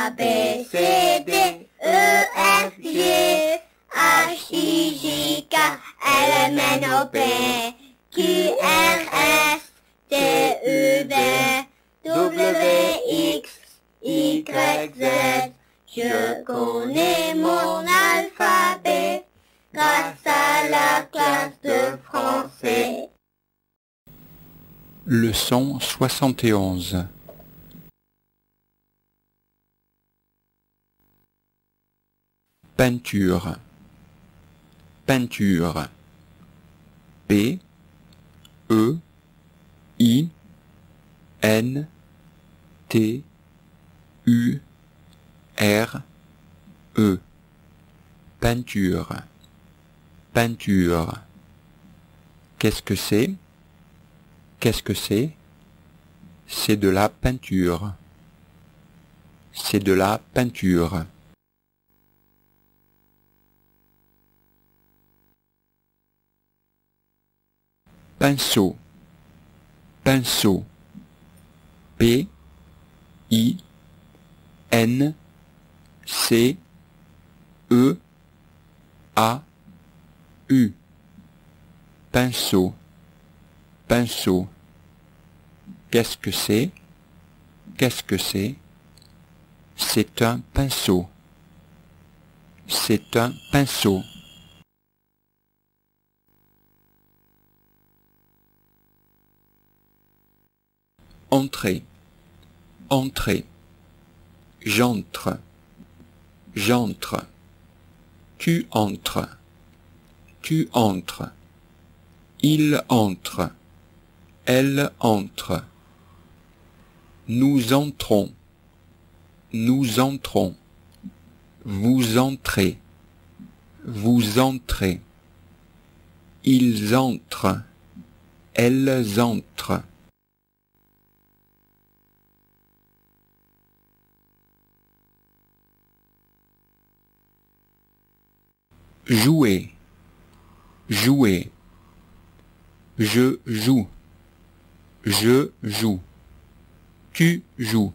A, B, C, D, E, F, G, H, I, J, K, L, M, N, O, P, Q, R, S, T, U, V, W, X, Y, Z. Je connais mon alphabet grâce à la classe de français. Leçon 71. Peinture. Peinture. P, E, I, N, T, U, R, E. Peinture. Peinture. Qu'est-ce que c'est? Qu'est-ce que c'est? C'est de la peinture. C'est de la peinture. Pinceau. Pinceau. P, I, N, C, E, A, U. Pinceau. Pinceau. Qu'est-ce que c'est? Qu'est-ce que c'est? C'est un pinceau. C'est un pinceau. Entrer. Entrer. J'entre. J'entre. Tu entres. Tu entres. Il entre. Elle entre. Nous entrons. Nous entrons. Vous entrez. Vous entrez. Ils entrent. Elles entrent. Jouer. Jouer. Je joue. Je joue. Tu joues.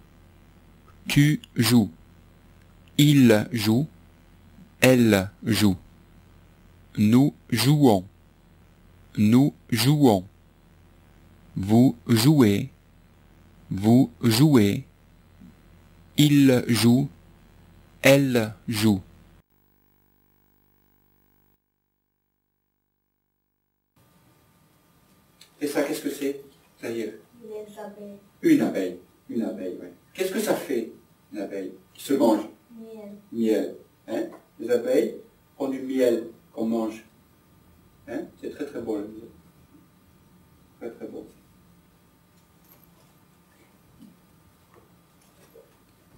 Tu joues. Il joue. Elle joue. Nous jouons. Nous jouons. Vous jouez. Vous jouez. Il joue. Elle joue. Et ça, qu'est-ce que c'est? Ça y est. Les abeilles. Une abeille. Une abeille, oui. Qu'est-ce que ça fait, une abeille qui se mange? Miel. Miel. Hein? Les abeilles ont du miel qu'on mange. Hein? C'est très très beau le miel. Très très beau.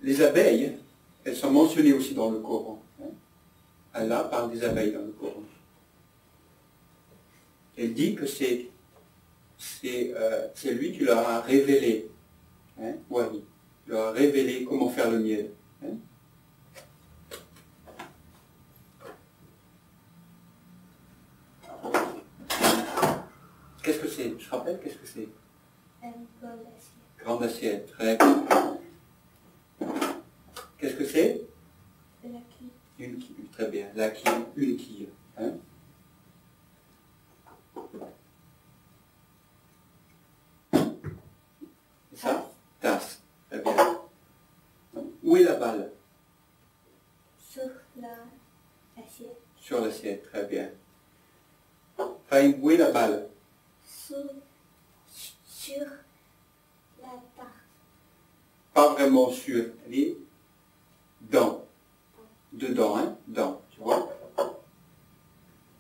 Les abeilles, elles sont mentionnées aussi dans le Coran. Hein? Allah parle des abeilles dans le Coran. Elle dit que c'est lui qui leur a révélé, hein, Wahi, leur a révélé comment faire le miel. Hein. Qu'est-ce que c'est? Je te rappelle, qu'est-ce que c'est? Une grande assiette. Grande assiette, très bien. Qu'est-ce que c'est? La quille. Une quille, très bien. La quille, une quille. Hein. Ça? Tasse. Très bien. Où est la balle? Sur l'assiette. Sur l'assiette, très bien. Fahim, où est la balle? Sur la tarte. Pas vraiment sur, elle est dans. Dedans, hein? Dans, tu vois?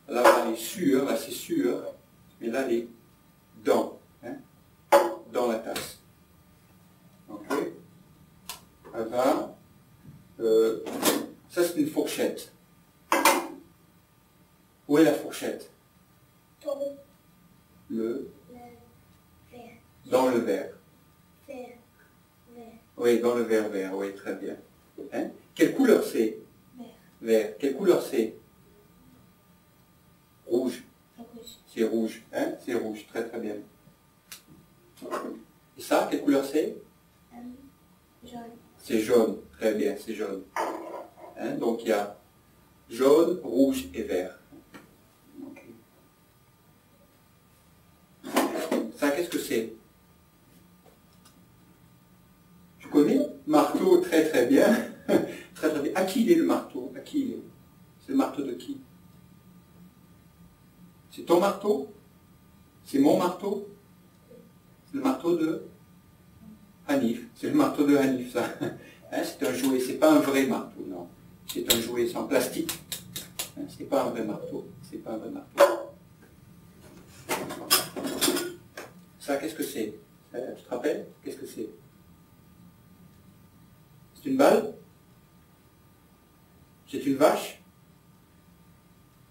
Là, elle est sur, là c'est sûr, mais là, elle est dans. Hein? Dans la tasse. Ok? Alors, ça c'est une fourchette. Où est la fourchette? Dans Le, le verre. dans le verre. Verre. Verre. Oui, dans le verre vert, oui, très bien. Hein? Quelle couleur c'est? Vert. Vert. Quelle couleur c'est? Rouge. Rouge. C'est rouge, hein? C'est rouge, très très bien. Et ça, quelle couleur c'est? Jaune. C'est jaune. Très bien, c'est jaune. Hein, donc il y a jaune, rouge et vert. Okay. Ça, qu'est-ce que c'est? Tu connais? Marteau, très très bien. Très très bien. À qui il est le marteau? À qui il est? C'est le marteau de qui? C'est ton marteau? C'est mon marteau? C'est le marteau de Hanif. C'est le marteau de Hanif, ça. Hein, c'est un jouet, c'est pas un vrai marteau, non. C'est un jouet, c'est en plastique. Hein, c'est pas un vrai marteau. C'est pas un vrai marteau. Ça, qu'est-ce que c'est? Tu te rappelles? Qu'est-ce que c'est? C'est une balle? C'est une vache?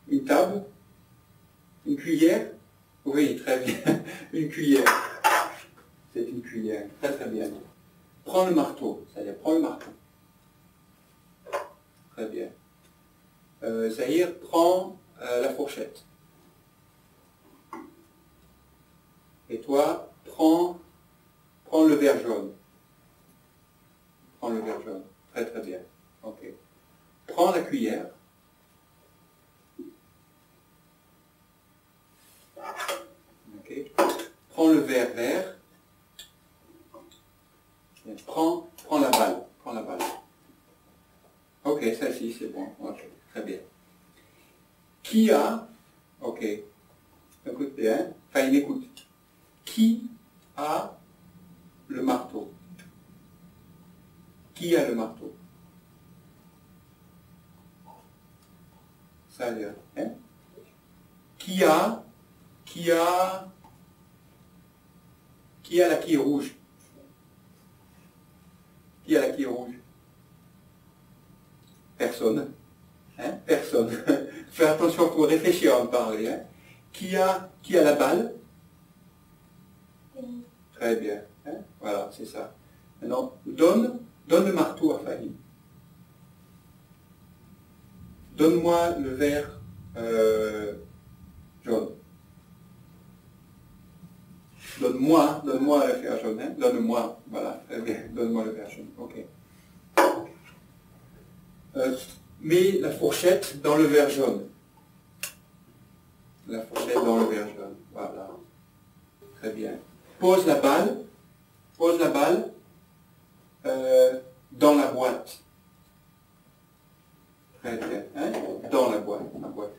Une table? Une cuillère? Oui, très bien. Une cuillère. C'est une cuillère. Très très bien. Prends le marteau. C'est-à-dire, prends le marteau. Très bien. C'est-à-dire, prends la fourchette. Et toi, prends le verre jaune. Prends le verre jaune. Très très bien. Ok. Prends la cuillère. Ok. Prends le verre vert. Prends la balle. Prends la balle. Ok, celle-ci, c'est bon. Ok, très bien. Qui a... Ok. Écoute bien. Enfin, il écoute. Qui a le marteau? Qui a le marteau? Ça a l'air. Hein? Qui a la quille rouge? Qui a la quille rouge? Personne. Hein? Personne. Fais attention, il faut réfléchir avant de parler. Hein? Qui a la balle? Très bien. Hein? Voilà, c'est ça. Maintenant, donne le marteau à Fanny. Donne-moi le verre jaune. Donne-moi le verre jaune. Hein? Donne-moi, voilà, très bien. Donne-moi le verre jaune. Ok. Mets la fourchette dans le verre jaune. La fourchette dans le verre jaune. Voilà. Très bien. Pose la balle dans la boîte. Très bien. Hein? Dans la boîte.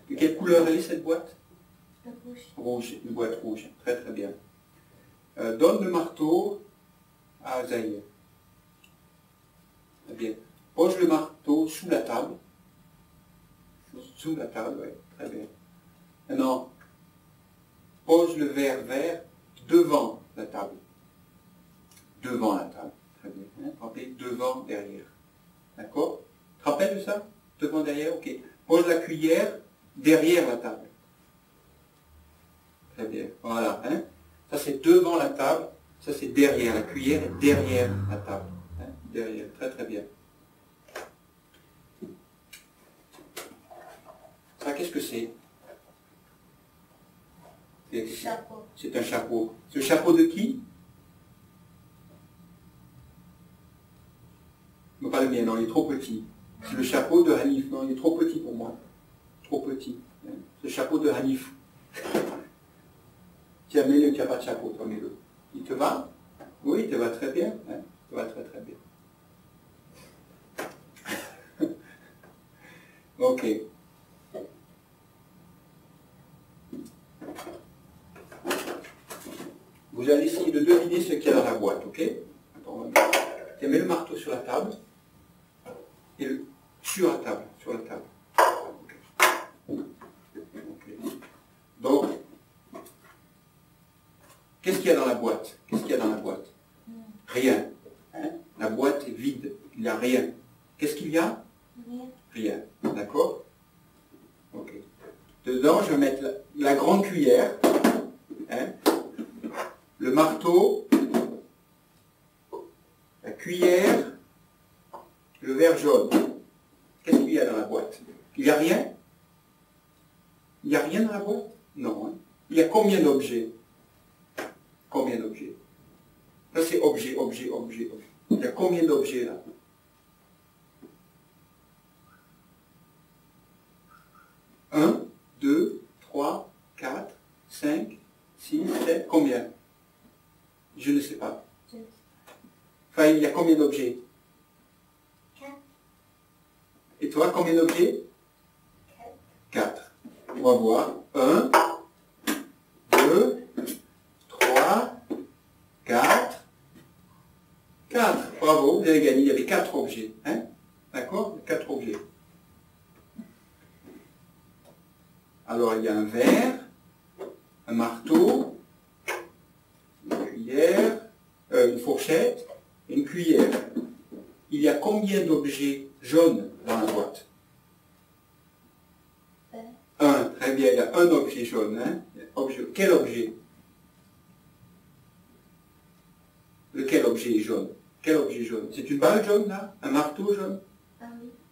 De quelle couleur est cette boîte? Rouge. Rouge, une boîte rouge. Très très bien. Donne le marteau à Zahir. Très bien. Pose le marteau sous la table. Sous la table, oui. Très bien. Maintenant, pose le verre vert devant la table. Devant la table. Très bien. Hein? Rappelez, devant, derrière. D'accord? Tu te rappelles de ça? Devant, derrière, ok. Pose la cuillère derrière la table. Très bien. Voilà. Hein? Ça c'est devant la table. Ça c'est derrière. La cuillère est derrière la table. Hein? Derrière. Très très bien. Ça, qu'est-ce que c'est? Chapeau. C'est un chapeau. Ce chapeau de qui? Non, pas le mien, non, il est trop petit. C'est le chapeau de Hanif. Non, il est trop petit pour moi. Trop petit. Hein? Ce chapeau de Hanif. Tiens, mets-le, tu n'as pas de chapeau, toi, mets-le. Il te va? Oui, il te va très bien. Hein? Il te va très très bien. Ok. Vous allez essayer de deviner ce qu'il y a dans la boîte, ok? Attends, tiens, mets le marteau sur la table. Et sur la table. Okay. Donc, qu'est-ce qu'il y a dans la boîte? Rien. Hein? La boîte est vide. Il n'y a rien. Qu'est-ce qu'il y a? Rien. D'accord? Ok. Dedans, je vais mettre la grande cuillère, hein? Le marteau, la cuillère, le verre jaune. Qu'est-ce qu'il y a dans la boîte? Il n'y a rien? Il n'y a rien dans la boîte? Non. Hein? Il y a combien d'objets? Ça c'est objet. Il y a combien d'objets là? 3, 4, 5, 6, 7, combien? Je ne sais pas. Enfin, il y a combien d'objets? 4. Et toi, combien d'objets? 4. On va voir. 1, 2, 3, 4. 4. Bravo, vous avez gagné. Il y avait 4 objets. Hein? D'accord? 4 objets. Alors, il y a un verre, un marteau, une cuillère, une fourchette et une cuillère. Il y a combien d'objets jaunes dans la boîte? Un. Très bien, il y a un objet jaune. Hein? Quel objet? Lequel objet est jaune? Quel objet jaune? C'est une balle jaune, là? Un marteau jaune?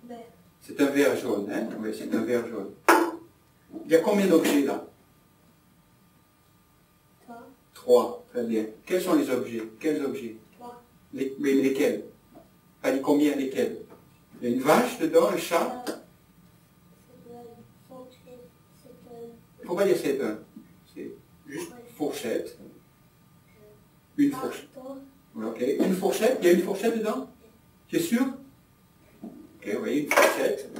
Verre. C'est un verre jaune, hein? Oui, c'est un verre jaune. Il y a combien d'objets, là? 3. 3. Très bien. Quels sont les objets? Quels objets? 3. Mais lesquels? Pas dit combien, lesquels? Il y a une vache dedans, un chat? Il ne faut pas dire c'est un. C'est juste fourchette. Une fourchette. Ok. Une fourchette? Il y a une fourchette dedans? Tu es sûr? Ok, oui, une fourchette.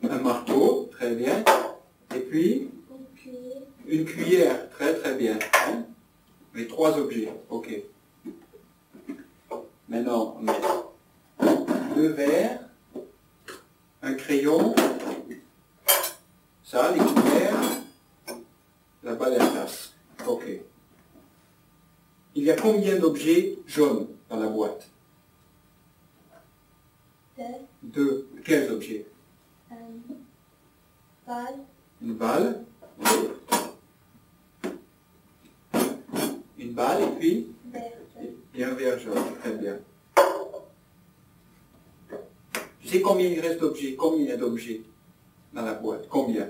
Un marteau, très bien. Et puis? Une cuillère, très très bien. Hein? Les 3 objets, ok. Maintenant, on met 2 verres, un crayon, ça, les cuillères, la balle et la tasse. Ok. Il y a combien d'objets jaunes dans la boîte? 2. Quels objets? Balle. Une balle. Oui. Une balle et puis et un verre jaune. Très bien. Tu sais combien il reste d'objets? Combien il y a d'objets dans la boîte? Combien?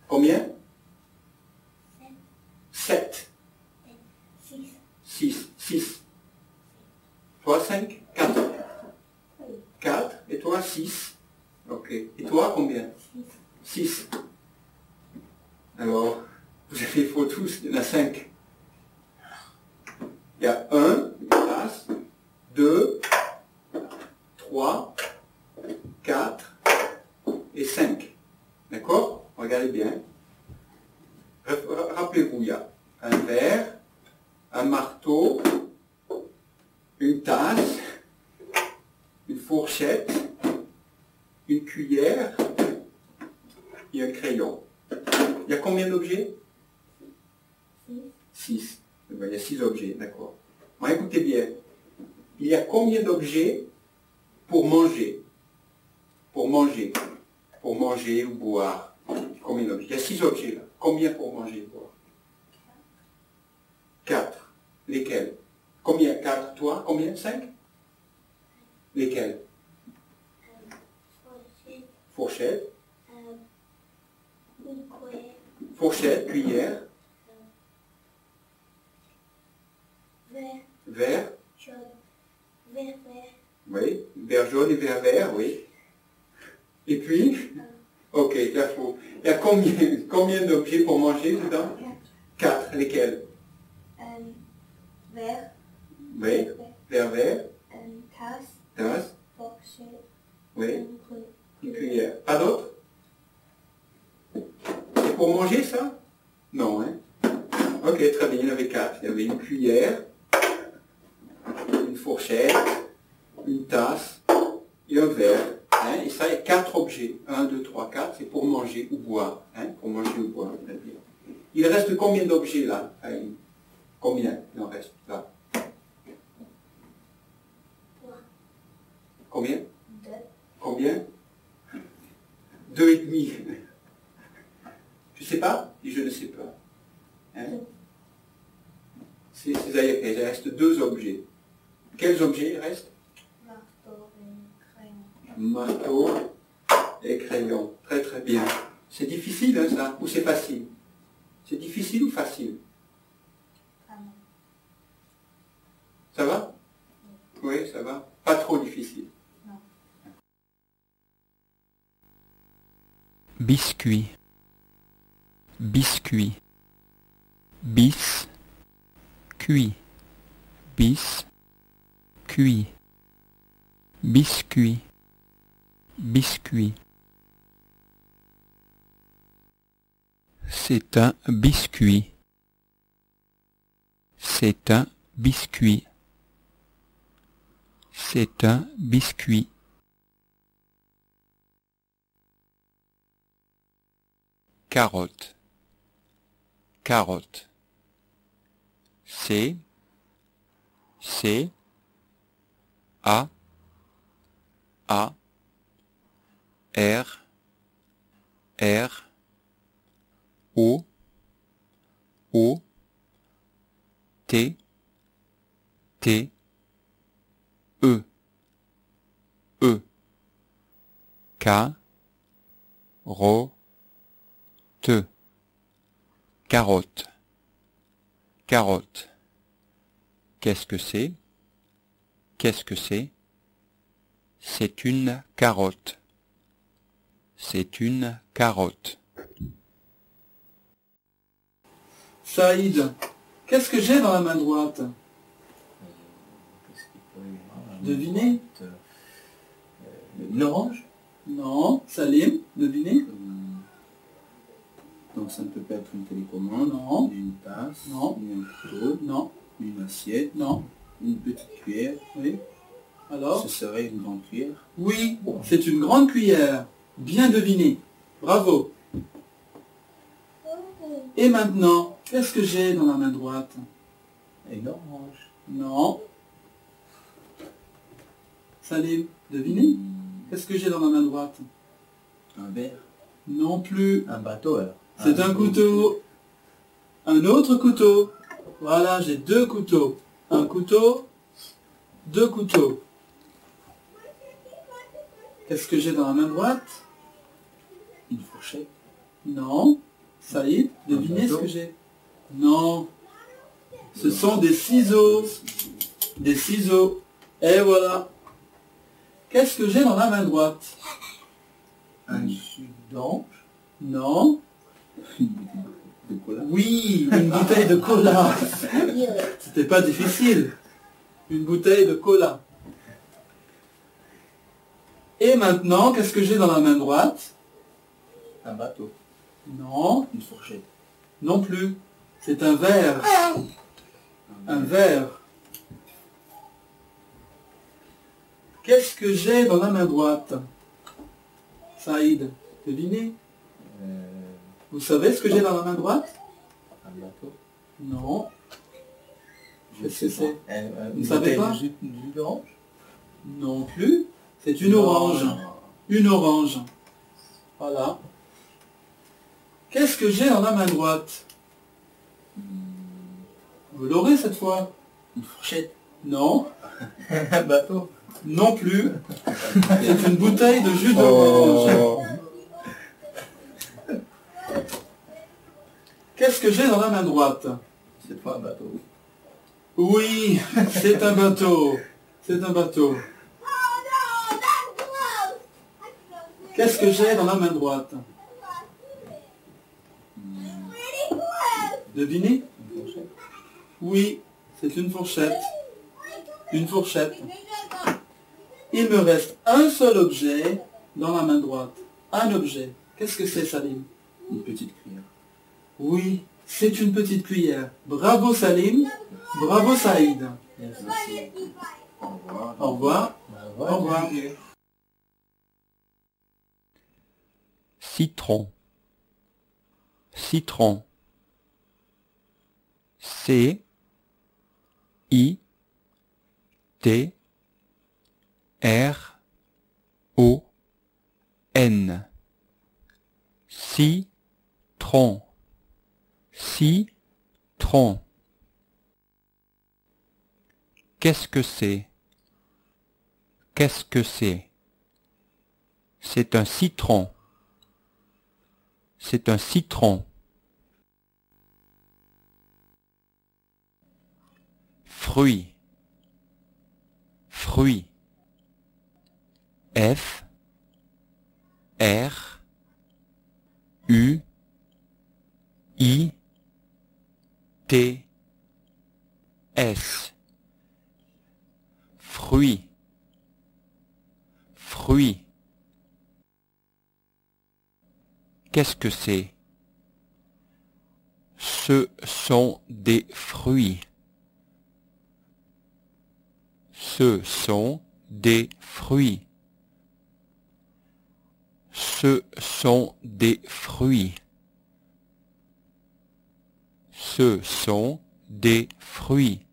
Combien? 7. 6. 6. Toi 5? 4. 4. Et toi 6. Ok. Et toi combien? 6. Alors, vous avez faux tous, il y en a 5. Il y a 1, une tasse, 2, 3, 4 et 5. D'accord? Regardez bien. Rappelez-vous, il y a un verre, un marteau, une tasse, une fourchette, une cuillère et un crayon. Il y a combien d'objets? 6. Il y a 6 objets, d'accord. Bon, écoutez bien. Il y a combien d'objets pour manger? Pour manger. Pour manger ou boire. Combien d'objets? Il y a 6 objets là. Combien pour manger et boire? 4. Lesquels? Combien? 4. Toi? Combien? 5? Lesquels? Fourchette. Fourchette, cuillère. Verre. Oui. Verre jaune et verre vert, oui. Et puis? Ok, il y a faux. Il y a combien d'objets pour manger dedans? 4. Lesquels? Verre. Oui. Verre vert. Tasse. Tasse. Fourchette. Oui. Une cuillère. Pas d'autre? C'est pour manger ça? Non, hein? Ok, très bien, il y en avait 4. Il y avait une cuillère, une fourchette, une tasse et un verre. Hein? Et ça, il y a 4 objets. 1, 2, 3, 4, c'est pour manger ou boire. Hein? Pour manger ou boire, très bien. Il reste combien d'objets là? Combien il en reste là? Combien? 2. Combien? 2 et demi. Je ne sais pas? Et je ne sais pas. Hein? Il reste 2 objets. Quels objets il reste? Marteau et crayon. Très très bien. C'est difficile hein, ça? Ou c'est facile? C'est difficile ou facile? Ça va? Oui, ça va. Pas trop difficile. biscuit, biscuit, bis, cuit, bis, cuit, biscuit, biscuit. C'est un biscuit. C'est un biscuit. C'est un biscuit. Carotte, carotte. C, A, R, O, T, E, K, carotte, carotte. Qu'est-ce que c'est? Qu'est-ce que c'est? C'est une carotte. C'est une carotte. Saïd, qu'est-ce que j'ai dans la main droite? Devinez. Une orange? Non. Salim, devinez. Donc ça ne peut pas être une télécommande, Non. Une tasse, Non. Ni un couteau, Non. une assiette, Non. une petite cuillère. Oui. Alors? Ce serait une grande cuillère. Oui, c'est une grande cuillère. Bien deviné. Bravo. Et maintenant, qu'est-ce que j'ai dans la main droite? Une orange. Non. Salim, devinez. Qu'est-ce que j'ai dans la main droite? Un verre. Non plus. Un bateau alors. C'est un couteau. Un autre couteau. Voilà, j'ai deux couteaux. Un couteau, deux couteaux. Qu'est-ce que j'ai dans la main droite? Une fourchette. Non. Saïd, devinez ce que j'ai. Non. Ce sont des ciseaux. Des ciseaux. Et voilà. Qu'est-ce que j'ai dans la main droite? Un jus d'orange. Non. Une bouteille de cola. Oui, une bouteille de cola. C'était pas difficile. Une bouteille de cola. Et maintenant, qu'est-ce que j'ai dans la main droite? Un bateau. Non, Une fourchette. non plus. C'est un verre. Un verre. Qu'est-ce que j'ai dans la main droite? Saïd, devinez. Vous savez ce que j'ai dans la main droite? Un bateau. Non. Qu'est-ce que c'est? Vous savez pas? Du jus d'orange. Non plus. C'est une orange. Une orange. Voilà. Qu'est-ce que j'ai dans la main droite? Vous l'aurez cette fois? Une fourchette. Non. Un bateau. Non plus. C'est une bouteille de jus d'orange. Qu'est-ce que j'ai dans la main droite? C'est pas un bateau. Oui, c'est un bateau. C'est un bateau. Qu'est-ce que j'ai dans la main droite? Devinez? Une fourchette. Oui, c'est une fourchette. Une fourchette. Il me reste un seul objet dans la main droite. Un objet. Qu'est-ce que c'est, Salim? Une petite cuillère. Oui, c'est une petite cuillère. Bravo, Salim. Bravo, Saïd. Merci. Au revoir. Au revoir. Au revoir. Citron, citron. C, I, T, R, O, N. Citron, citron. Qu'est-ce que c'est? Qu'est-ce que c'est? C'est un citron. C'est un citron. Fruit, fruit. F, R, T S. Fruit. Fruit. Qu'est-ce que c'est? Ce sont des fruits. Ce sont des fruits. Ce sont des fruits. Ce sont des fruits.